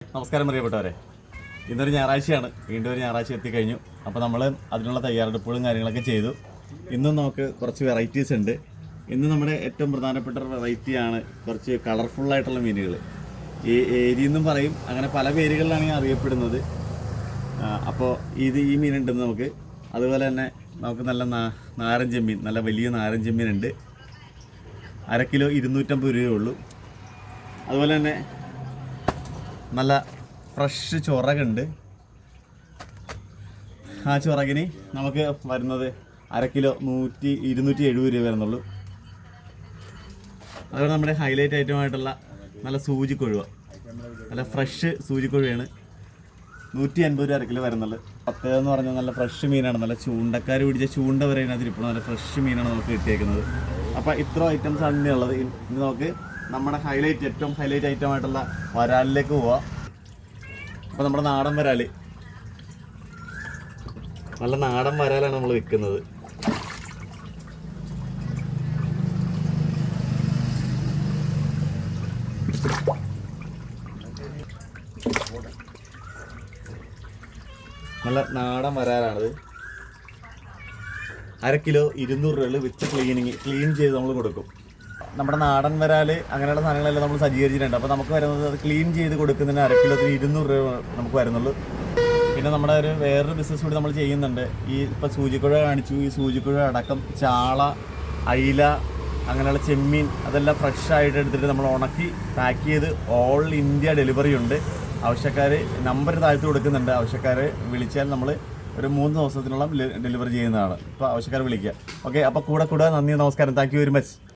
നമസ്കാരം പ്രിയപ്പെട്ടവരെ, ഇന്നൊരു ഞായറാഴ്ചയാണ്. വീണ്ടും ഒരു ഞായറാഴ്ച എത്തിക്കഴിഞ്ഞു. അപ്പോൾ നമ്മൾ അതിനുള്ള തയ്യാറെടുപ്പുകളും കാര്യങ്ങളൊക്കെ ചെയ്തു. ഇന്നും നമുക്ക് കുറച്ച് വെറൈറ്റീസ് ഉണ്ട്. ഇന്ന് നമ്മുടെ ഏറ്റവും പ്രധാനപ്പെട്ട ഒരു വെറൈറ്റിയാണ് കുറച്ച് കളർഫുള്ളായിട്ടുള്ള മീനുകൾ. ഈ ഏരിയെന്നും പറയും, അങ്ങനെ പല പേരുകളിലാണ് ഈ അറിയപ്പെടുന്നത്. അപ്പോൾ ഈ മീനുണ്ടെന്ന് നമുക്ക്. അതുപോലെ തന്നെ നമുക്ക് നല്ല നാരൻ ചെമ്മീൻ, നല്ല വലിയ നാരൻ ചെമ്മീനുണ്ട്. 1/2 കിലോ 250 രൂപയേ ഉള്ളൂ. അതുപോലെ തന്നെ നല്ല ഫ്രഷ് ചൊറകുണ്ട്. ആ ചൊറകിന് നമുക്ക് വരുന്നത് 1/2 കിലോ 270 രൂപ വരുന്നുള്ളൂ. അതുപോലെ നമ്മുടെ ഹൈലൈറ്റ് ഐറ്റമായിട്ടുള്ള നല്ല സൂചിക്കൊഴുവ, നല്ല ഫ്രഷ് സൂചിക്കൊഴുവയാണ്. 150 രൂപ 1/2 കിലോ വരുന്നുള്ളൂ. പ്രത്യേകത എന്ന് പറഞ്ഞാൽ നല്ല ഫ്രഷ് മീനാണ്. നല്ല ചൂണ്ടക്കാർ പിടിച്ച ചൂണ്ട വരെ അതിരിപ്പോൾ നല്ല ഫ്രഷ് മീനാണ് നമുക്ക് കിട്ടിയേക്കുന്നത്. അപ്പോൾ ഇത്ര ഐറ്റംസ് ആണ് ഇനി ഉള്ളത്. ഇനി നമുക്ക് നമ്മുടെ ഏറ്റവും ഹൈലൈറ്റ് ഐറ്റമായിട്ടുള്ള വരാലിലേക്ക് പോവാം. അപ്പോൾ നമ്മുടെ നാടൻ വരാൽ, നല്ല നാടൻ വരാലാണ് നമ്മൾ വിൽക്കുന്നത്. നല്ല നാടൻ വരാലാണത്. 1/2 കിലോ 200 രൂപയിൽ വിത്ത് ക്ലീൻ ചെയ്ത് നമ്മൾ കൊടുക്കും. നമ്മുടെ നാടൻ വരാൽ അങ്ങനെയുള്ള സാധനങ്ങളെല്ലാം നമ്മൾ സജ്ജീകരിച്ചിട്ടുണ്ട്. അപ്പോൾ നമുക്ക് വരുന്നത് അത് ക്ലീൻ ചെയ്ത് കൊടുക്കുന്നതിന് 1/2 കിലോ 200 രൂപ നമുക്ക് വരുന്നുള്ളൂ. പിന്നെ നമ്മുടെ വേറൊരു ബിസിനസ് കൂടി നമ്മൾ ചെയ്യുന്നുണ്ട്. ഇപ്പോൾ സൂചിക്കുഴ കാണിച്ചു. ഈ സൂചിക്കുഴ അടക്കം ചാള, അയില, അങ്ങനെയുള്ള ചെമ്മീൻ അതെല്ലാം ഫ്രഷ് ആയിട്ട് എടുത്തിട്ട് നമ്മൾ ഉണക്കി പാക്ക് ചെയ്ത് ഓൾ ഇന്ത്യ ഡെലിവറി ഉണ്ട്. ആവശ്യക്കാർ നമ്പർ താഴ്ത്തി കൊടുക്കുന്നുണ്ട്. ആവശ്യക്കാർ വിളിച്ചാൽ നമ്മൾ ഒരു 3 ദിവസത്തിനുള്ള ഡെലിവറി ചെയ്യുന്നതാണ്. അപ്പോൾ ആവശ്യക്കാർ വിളിക്കുക. ഓക്കെ, അപ്പോൾ കൂടെ നന്ദി, നമസ്കാരം. Thank you very much.